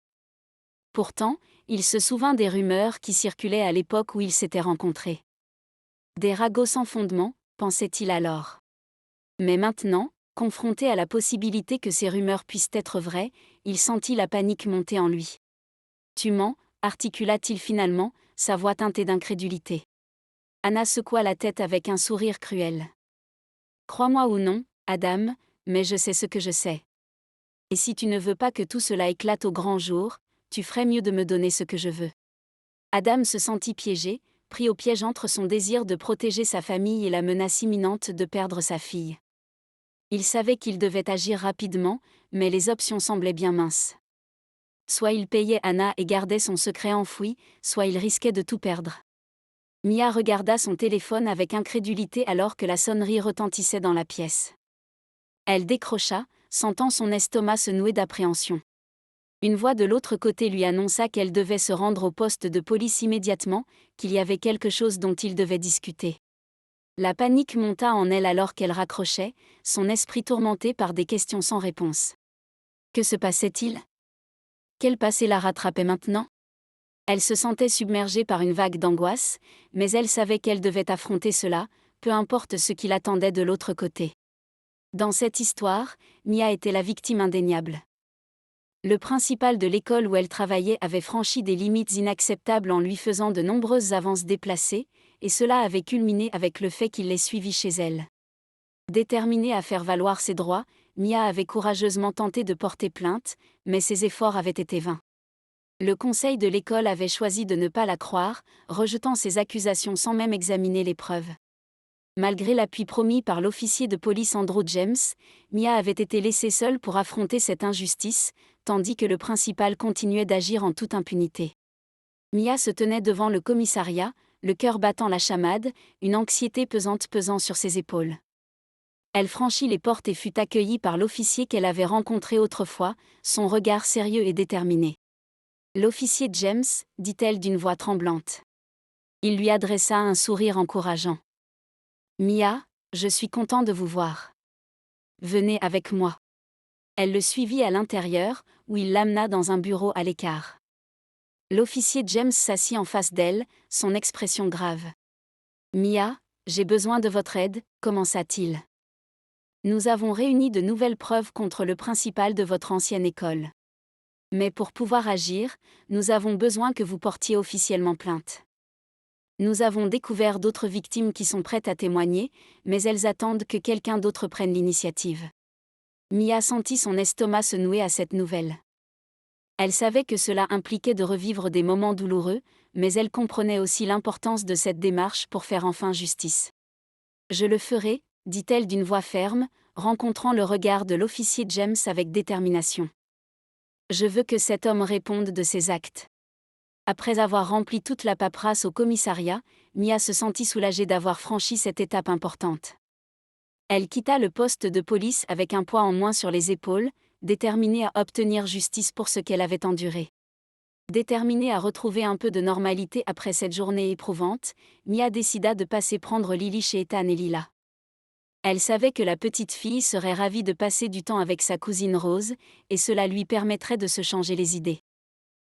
Pourtant, il se souvint des rumeurs qui circulaient à l'époque où ils s'étaient rencontrés. Des ragots sans fondement, pensait-il alors. Mais maintenant, confronté à la possibilité que ces rumeurs puissent être vraies, il sentit la panique monter en lui. « Tu mens » articula-t-il finalement, sa voix teintée d'incrédulité. Anna secoua la tête avec un sourire cruel. « Crois-moi ou non, Adam, mais je sais ce que je sais. Et si tu ne veux pas que tout cela éclate au grand jour, tu ferais mieux de me donner ce que je veux. » Adam se sentit piégé, pris au piège entre son désir de protéger sa famille et la menace imminente de perdre sa fille. Il savait qu'il devait agir rapidement, mais les options semblaient bien minces. Soit il payait Anna et gardait son secret enfoui, soit il risquait de tout perdre. Mia regarda son téléphone avec incrédulité alors que la sonnerie retentissait dans la pièce. Elle décrocha, sentant son estomac se nouer d'appréhension. Une voix de l'autre côté lui annonça qu'elle devait se rendre au poste de police immédiatement, qu'il y avait quelque chose dont il devait discuter. La panique monta en elle alors qu'elle raccrochait, son esprit tourmenté par des questions sans réponse. Que se passait-il? Quel passé la rattrapait maintenant? Elle se sentait submergée par une vague d'angoisse, mais elle savait qu'elle devait affronter cela, peu importe ce qui l'attendait de l'autre côté. Dans cette histoire, Mia était la victime indéniable. Le principal de l'école où elle travaillait avait franchi des limites inacceptables en lui faisant de nombreuses avances déplacées, et cela avait culminé avec le fait qu'il l'ait suivie chez elle. Déterminée à faire valoir ses droits, Mia avait courageusement tenté de porter plainte, mais ses efforts avaient été vains. Le conseil de l'école avait choisi de ne pas la croire, rejetant ses accusations sans même examiner les preuves. Malgré l'appui promis par l'officier de police Andrew James, Mia avait été laissée seule pour affronter cette injustice, tandis que le principal continuait d'agir en toute impunité. Mia se tenait devant le commissariat, le cœur battant la chamade, une anxiété pesante pesant sur ses épaules. Elle franchit les portes et fut accueillie par l'officier qu'elle avait rencontré autrefois, son regard sérieux et déterminé. « L'officier James, dit-elle d'une voix tremblante. Il lui adressa un sourire encourageant. « Mia, je suis content de vous voir. Venez avec moi. » Elle le suivit à l'intérieur, où il l'amena dans un bureau à l'écart. L'officier James s'assit en face d'elle, son expression grave. « Mia, j'ai besoin de votre aide, commença-t-il. Nous avons réuni de nouvelles preuves contre le principal de votre ancienne école. Mais pour pouvoir agir, nous avons besoin que vous portiez officiellement plainte. Nous avons découvert d'autres victimes qui sont prêtes à témoigner, mais elles attendent que quelqu'un d'autre prenne l'initiative. » Mia sentit son estomac se nouer à cette nouvelle. Elle savait que cela impliquait de revivre des moments douloureux, mais elle comprenait aussi l'importance de cette démarche pour faire enfin justice. « Je le ferai, » dit-elle d'une voix ferme, rencontrant le regard de l'officier James avec détermination. « Je veux que cet homme réponde de ses actes. » Après avoir rempli toute la paperasse au commissariat, Mia se sentit soulagée d'avoir franchi cette étape importante. Elle quitta le poste de police avec un poids en moins sur les épaules, déterminée à obtenir justice pour ce qu'elle avait enduré. Déterminée à retrouver un peu de normalité après cette journée éprouvante, Mia décida de passer prendre Lily chez Ethan et Lila. Elle savait que la petite fille serait ravie de passer du temps avec sa cousine Rose, et cela lui permettrait de se changer les idées.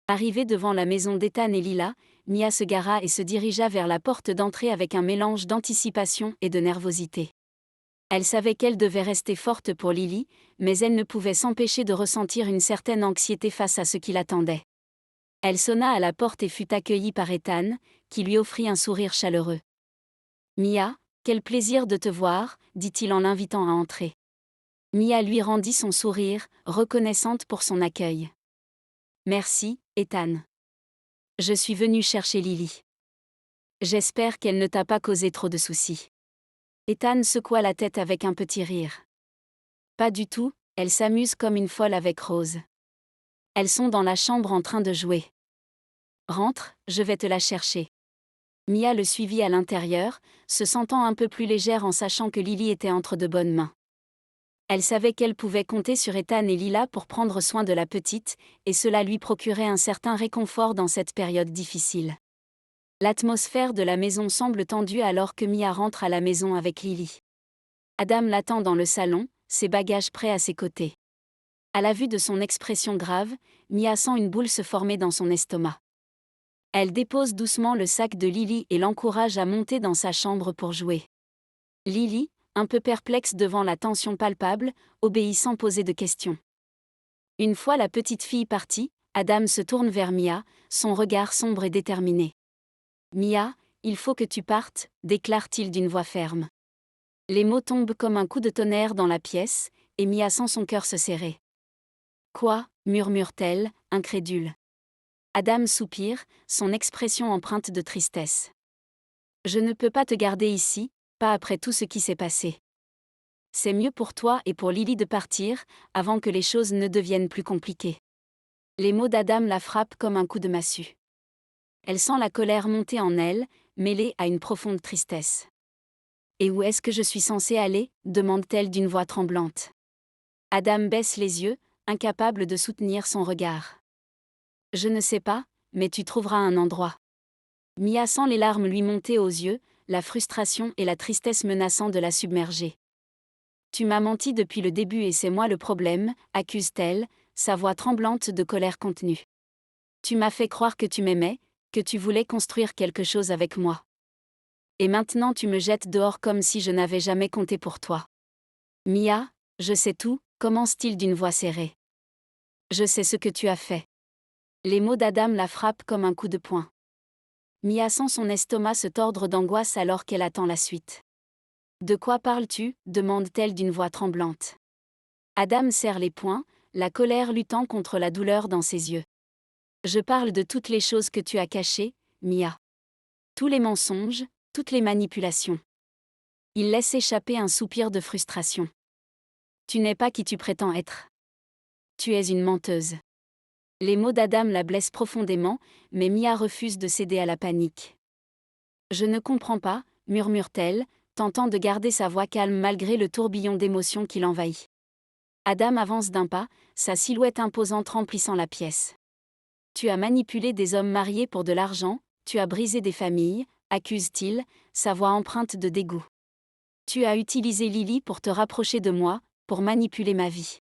Arrivée devant la maison d'Ethan et Lila, Mia se gara et se dirigea vers la porte d'entrée avec un mélange d'anticipation et de nervosité. Elle savait qu'elle devait rester forte pour Lily, mais elle ne pouvait s'empêcher de ressentir une certaine anxiété face à ce qui l'attendait. Elle sonna à la porte et fut accueillie par Ethan, qui lui offrit un sourire chaleureux. « Mia, quel plaisir de te voir », dit-il en l'invitant à entrer. Mia lui rendit son sourire, reconnaissante pour son accueil. « Merci, Ethan. Je suis venue chercher Lily. J'espère qu'elle ne t'a pas causé trop de soucis. » Ethan secoua la tête avec un petit rire. « Pas du tout, elle s'amuse comme une folle avec Rose. Elles sont dans la chambre en train de jouer. Rentre, je vais te la chercher. » Mia le suivit à l'intérieur, se sentant un peu plus légère en sachant que Lily était entre de bonnes mains. Elle savait qu'elle pouvait compter sur Ethan et Lila pour prendre soin de la petite, et cela lui procurait un certain réconfort dans cette période difficile. L'atmosphère de la maison semble tendue alors que Mia rentre à la maison avec Lily. Adam l'attend dans le salon, ses bagages prêts à ses côtés. À la vue de son expression grave, Mia sent une boule se former dans son estomac. Elle dépose doucement le sac de Lily et l'encourage à monter dans sa chambre pour jouer. Lily, un peu perplexe devant la tension palpable, obéit sans poser de questions. Une fois la petite fille partie, Adam se tourne vers Mia, son regard sombre et déterminé. « Mia, il faut que tu partes », déclare-t-il d'une voix ferme. Les mots tombent comme un coup de tonnerre dans la pièce, et Mia sent son cœur se serrer. « Quoi » murmure-t-elle, incrédule. Adam soupire, son expression empreinte de tristesse. « Je ne peux pas te garder ici, pas après tout ce qui s'est passé. C'est mieux pour toi et pour Lily de partir, avant que les choses ne deviennent plus compliquées. » Les mots d'Adam la frappent comme un coup de massue. Elle sent la colère monter en elle, mêlée à une profonde tristesse. « Et où est-ce que je suis censée aller » demande-t-elle d'une voix tremblante. Adam baisse les yeux, incapable de soutenir son regard. « Je ne sais pas, mais tu trouveras un endroit. » Mia sent les larmes lui monter aux yeux, la frustration et la tristesse menaçant de la submerger. « Tu m'as menti depuis le début et c'est moi le problème », accuse-t-elle, sa voix tremblante de colère contenue. Tu m'as fait croire que tu m'aimais, que tu voulais construire quelque chose avec moi. Et maintenant tu me jettes dehors comme si je n'avais jamais compté pour toi. Mia, je sais tout, commence-t-il d'une voix serrée. Je sais ce que tu as fait. Les mots d'Adam la frappent comme un coup de poing. Mia sent son estomac se tordre d'angoisse alors qu'elle attend la suite. De quoi parles-tu demande-t-elle d'une voix tremblante. Adam serre les poings, la colère luttant contre la douleur dans ses yeux. Je parle de toutes les choses que tu as cachées, Mia. Tous les mensonges, toutes les manipulations. Il laisse échapper un soupir de frustration. Tu n'es pas qui tu prétends être. Tu es une menteuse. Les mots d'Adam la blessent profondément, mais Mia refuse de céder à la panique. Je ne comprends pas, murmure-t-elle, tentant de garder sa voix calme malgré le tourbillon d'émotions qui l'envahit. Adam avance d'un pas, sa silhouette imposante remplissant la pièce. Tu as manipulé des hommes mariés pour de l'argent, tu as brisé des familles, accuse-t-il, sa voix empreinte de dégoût. Tu as utilisé Lily pour te rapprocher de moi, pour manipuler ma vie.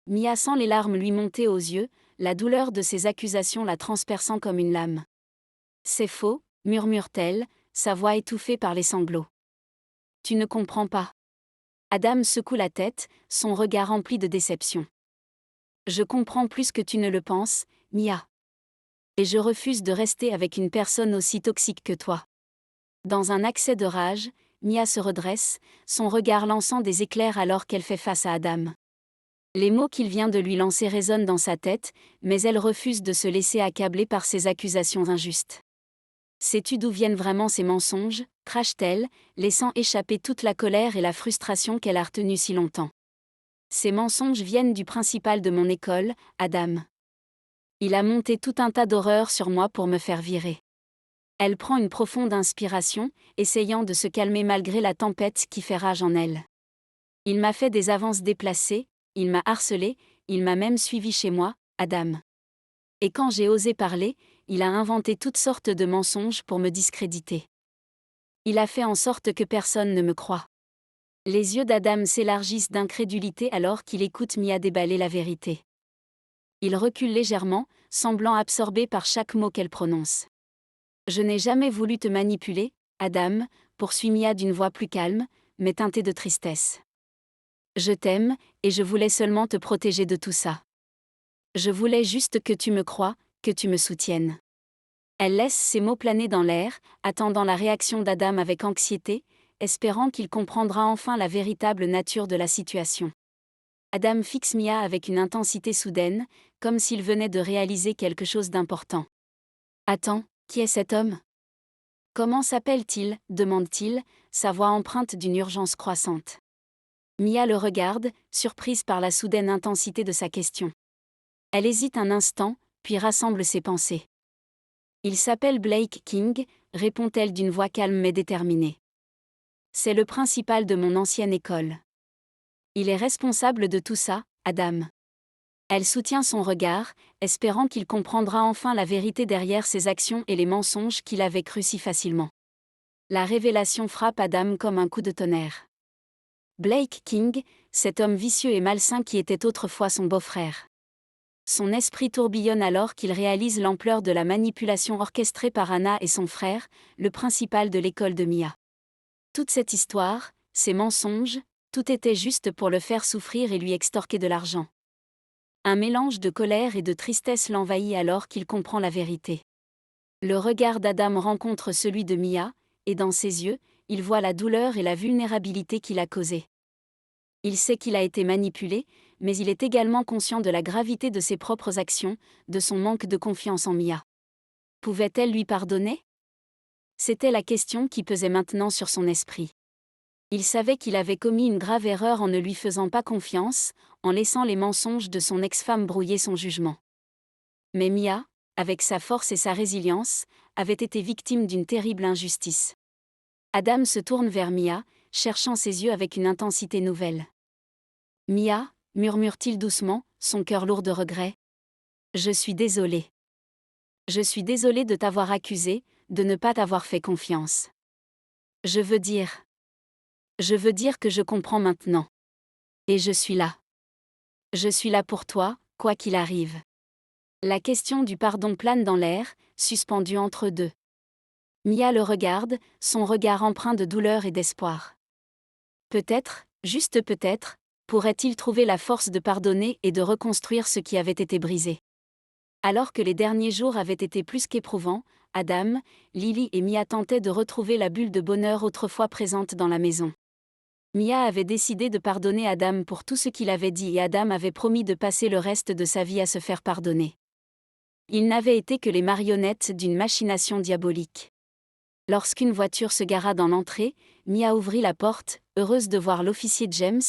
Mia sent les larmes lui monter aux yeux, la douleur de ses accusations la transperçant comme une lame. C'est faux, murmure-t-elle, sa voix étouffée par les sanglots. Tu ne comprends pas. Adam secoue la tête, son regard rempli de déception. Je comprends plus que tu ne le penses, Mia. Et je refuse de rester avec une personne aussi toxique que toi. Dans un accès de rage, Mia se redresse, son regard lançant des éclairs alors qu'elle fait face à Adam. Les mots qu'il vient de lui lancer résonnent dans sa tête, mais elle refuse de se laisser accabler par ces accusations injustes. Sais-tu d'où viennent vraiment ces mensonges, crache-t-elle, laissant échapper toute la colère et la frustration qu'elle a retenue si longtemps. Ces mensonges viennent du principal de mon école, Adam. Il a monté tout un tas d'horreurs sur moi pour me faire virer. Elle prend une profonde inspiration, essayant de se calmer malgré la tempête qui fait rage en elle. Il m'a fait des avances déplacées, il m'a harcelé, il m'a même suivi chez moi, Adam. Et quand j'ai osé parler, il a inventé toutes sortes de mensonges pour me discréditer. Il a fait en sorte que personne ne me croie. Les yeux d'Adam s'élargissent d'incrédulité alors qu'il écoute Mia déballer la vérité. Il recule légèrement, semblant absorbé par chaque mot qu'elle prononce. Je n'ai jamais voulu te manipuler, Adam, poursuit Mia d'une voix plus calme, mais teintée de tristesse. Je t'aime, et je voulais seulement te protéger de tout ça. Je voulais juste que tu me croies, que tu me soutiennes. Elle laisse ces mots planer dans l'air, attendant la réaction d'Adam avec anxiété, espérant qu'il comprendra enfin la véritable nature de la situation. Adam fixe Mia avec une intensité soudaine, comme s'il venait de réaliser quelque chose d'important. Attends, qui est cet homme ? Comment s'appelle-t-il ? Demande-t-il, sa voix empreinte d'une urgence croissante. Mia le regarde, surprise par la soudaine intensité de sa question. Elle hésite un instant, puis rassemble ses pensées. Il s'appelle Blake King, répond-elle d'une voix calme mais déterminée. C'est le principal de mon ancienne école. Il est responsable de tout ça, Adam. Elle soutient son regard, espérant qu'il comprendra enfin la vérité derrière ses actions et les mensonges qu'il avait crus si facilement. La révélation frappe Adam comme un coup de tonnerre. Blake King, cet homme vicieux et malsain qui était autrefois son beau-frère. Son esprit tourbillonne alors qu'il réalise l'ampleur de la manipulation orchestrée par Anna et son frère, le principal de l'école de Mia. Toute cette histoire, ces mensonges, tout était juste pour le faire souffrir et lui extorquer de l'argent. Un mélange de colère et de tristesse l'envahit alors qu'il comprend la vérité. Le regard d'Adam rencontre celui de Mia, et dans ses yeux, il voit la douleur et la vulnérabilité qu'il a causée. Il sait qu'il a été manipulé, mais il est également conscient de la gravité de ses propres actions, de son manque de confiance en Mia. Pouvait-elle lui pardonner ? C'était la question qui pesait maintenant sur son esprit. Il savait qu'il avait commis une grave erreur en ne lui faisant pas confiance, en laissant les mensonges de son ex-femme brouiller son jugement. Mais Mia, avec sa force et sa résilience, avait été victime d'une terrible injustice. Adam se tourne vers Mia, cherchant ses yeux avec une intensité nouvelle. « Mia » murmure-t-il doucement, son cœur lourd de regret. « Je suis désolé. Je suis désolé de t'avoir accusé, de ne pas t'avoir fait confiance. Je veux dire que je comprends maintenant. Et je suis là. Je suis là pour toi, quoi qu'il arrive. La question du pardon plane dans l'air, suspendue entre deux. Mia le regarde, son regard empreint de douleur et d'espoir. Peut-être, juste peut-être, pourrait-il trouver la force de pardonner et de reconstruire ce qui avait été brisé. Alors que les derniers jours avaient été plus qu'éprouvants, Adam, Lily et Mia tentaient de retrouver la bulle de bonheur autrefois présente dans la maison. Mia avait décidé de pardonner Adam pour tout ce qu'il avait dit et Adam avait promis de passer le reste de sa vie à se faire pardonner. Ils n'avaient été que les marionnettes d'une machination diabolique. Lorsqu'une voiture se gara dans l'entrée, Mia ouvrit la porte, heureuse de voir l'officier James,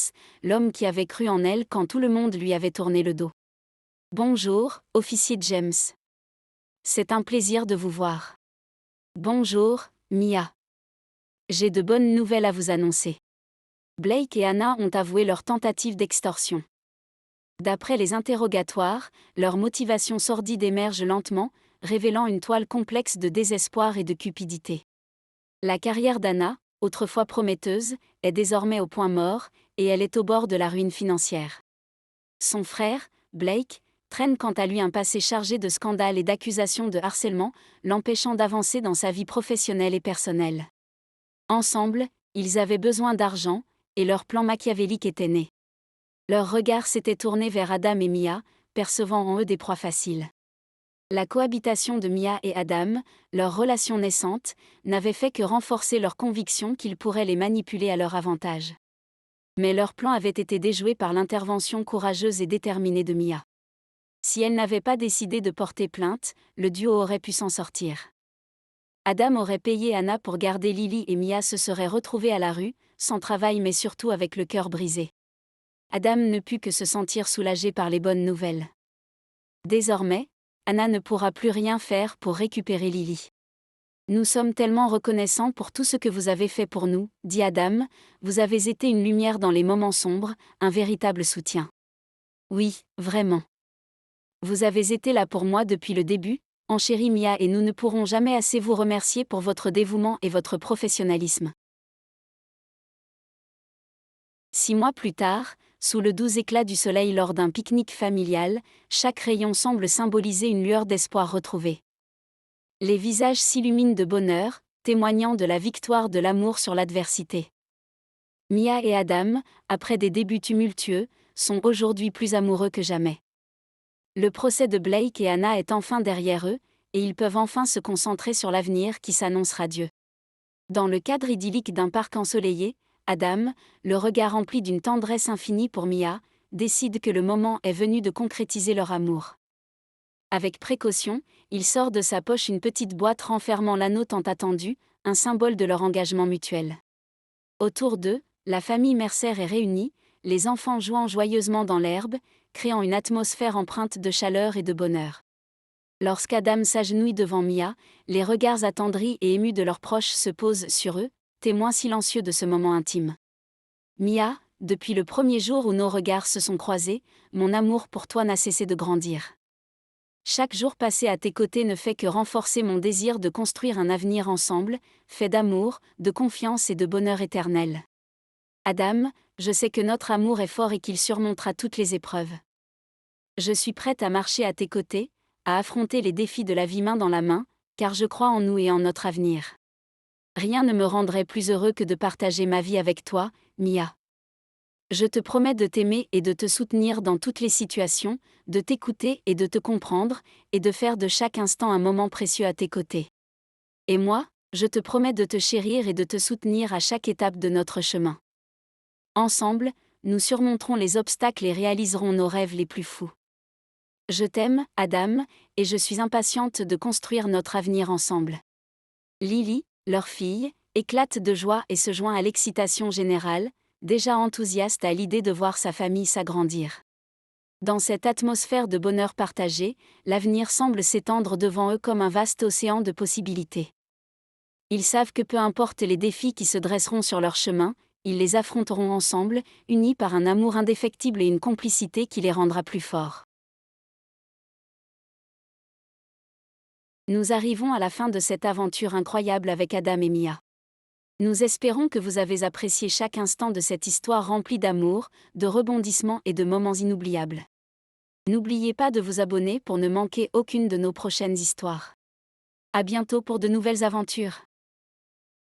l'homme qui avait cru en elle quand tout le monde lui avait tourné le dos. « Bonjour, officier James. C'est un plaisir de vous voir. »« Bonjour, Mia. J'ai de bonnes nouvelles à vous annoncer. » Blake et Anna ont avoué leur tentative d'extorsion. D'après les interrogatoires, leur motivation sordide émerge lentement, révélant une toile complexe de désespoir et de cupidité. La carrière d'Anna, autrefois prometteuse, est désormais au point mort, et elle est au bord de la ruine financière. Son frère, Blake, traîne quant à lui un passé chargé de scandales et d'accusations de harcèlement, l'empêchant d'avancer dans sa vie professionnelle et personnelle. Ensemble, ils avaient besoin d'argent, et leur plan machiavélique était né. Leur regard s'était tourné vers Adam et Mia, percevant en eux des proies faciles. La cohabitation de Mia et Adam, leur relation naissante, n'avait fait que renforcer leur conviction qu'ils pourraient les manipuler à leur avantage. Mais leur plan avait été déjoué par l'intervention courageuse et déterminée de Mia. Si elle n'avait pas décidé de porter plainte, le duo aurait pu s'en sortir. Adam aurait payé Anna pour garder Lily et Mia se seraient retrouvés à la rue, sans travail mais surtout avec le cœur brisé. Adam ne put que se sentir soulagé par les bonnes nouvelles. Désormais, Anna ne pourra plus rien faire pour récupérer Lily. Nous sommes tellement reconnaissants pour tout ce que vous avez fait pour nous, dit Adam, vous avez été une lumière dans les moments sombres, un véritable soutien. Oui, vraiment. Vous avez été là pour moi depuis le début, enchérit Mia et nous ne pourrons jamais assez vous remercier pour votre dévouement et votre professionnalisme. 6 mois plus tard, sous le doux éclat du soleil lors d'un pique-nique familial, chaque rayon semble symboliser une lueur d'espoir retrouvée. Les visages s'illuminent de bonheur, témoignant de la victoire de l'amour sur l'adversité. Mia et Adam, après des débuts tumultueux, sont aujourd'hui plus amoureux que jamais. Le procès de Blake et Anna est enfin derrière eux, et ils peuvent enfin se concentrer sur l'avenir qui s'annonce radieux. Dans le cadre idyllique d'un parc ensoleillé, Adam, le regard rempli d'une tendresse infinie pour Mia, décide que le moment est venu de concrétiser leur amour. Avec précaution, il sort de sa poche une petite boîte renfermant l'anneau tant attendu, un symbole de leur engagement mutuel. Autour d'eux, la famille Mercer est réunie, les enfants jouant joyeusement dans l'herbe, créant une atmosphère empreinte de chaleur et de bonheur. Lorsqu'Adam s'agenouille devant Mia, les regards attendris et émus de leurs proches se posent sur eux, témoins silencieux de ce moment intime. Mia, depuis le premier jour où nos regards se sont croisés, mon amour pour toi n'a cessé de grandir. Chaque jour passé à tes côtés ne fait que renforcer mon désir de construire un avenir ensemble, fait d'amour, de confiance et de bonheur éternel. Adam, je sais que notre amour est fort et qu'il surmontera toutes les épreuves. Je suis prête à marcher à tes côtés, à affronter les défis de la vie main dans la main, car je crois en nous et en notre avenir. Rien ne me rendrait plus heureux que de partager ma vie avec toi, Mia. Je te promets de t'aimer et de te soutenir dans toutes les situations, de t'écouter et de te comprendre, et de faire de chaque instant un moment précieux à tes côtés. Et moi, je te promets de te chérir et de te soutenir à chaque étape de notre chemin. Ensemble, nous surmonterons les obstacles et réaliserons nos rêves les plus fous. Je t'aime, Adam, et je suis impatiente de construire notre avenir ensemble. Lily, leur fille, éclate de joie et se joint à l'excitation générale, déjà enthousiaste à l'idée de voir sa famille s'agrandir. Dans cette atmosphère de bonheur partagé, l'avenir semble s'étendre devant eux comme un vaste océan de possibilités. Ils savent que peu importe les défis qui se dresseront sur leur chemin, ils les affronteront ensemble, unis par un amour indéfectible et une complicité qui les rendra plus forts. Nous arrivons à la fin de cette aventure incroyable avec Adam et Mia. Nous espérons que vous avez apprécié chaque instant de cette histoire remplie d'amour, de rebondissements et de moments inoubliables. N'oubliez pas de vous abonner pour ne manquer aucune de nos prochaines histoires. À bientôt pour de nouvelles aventures.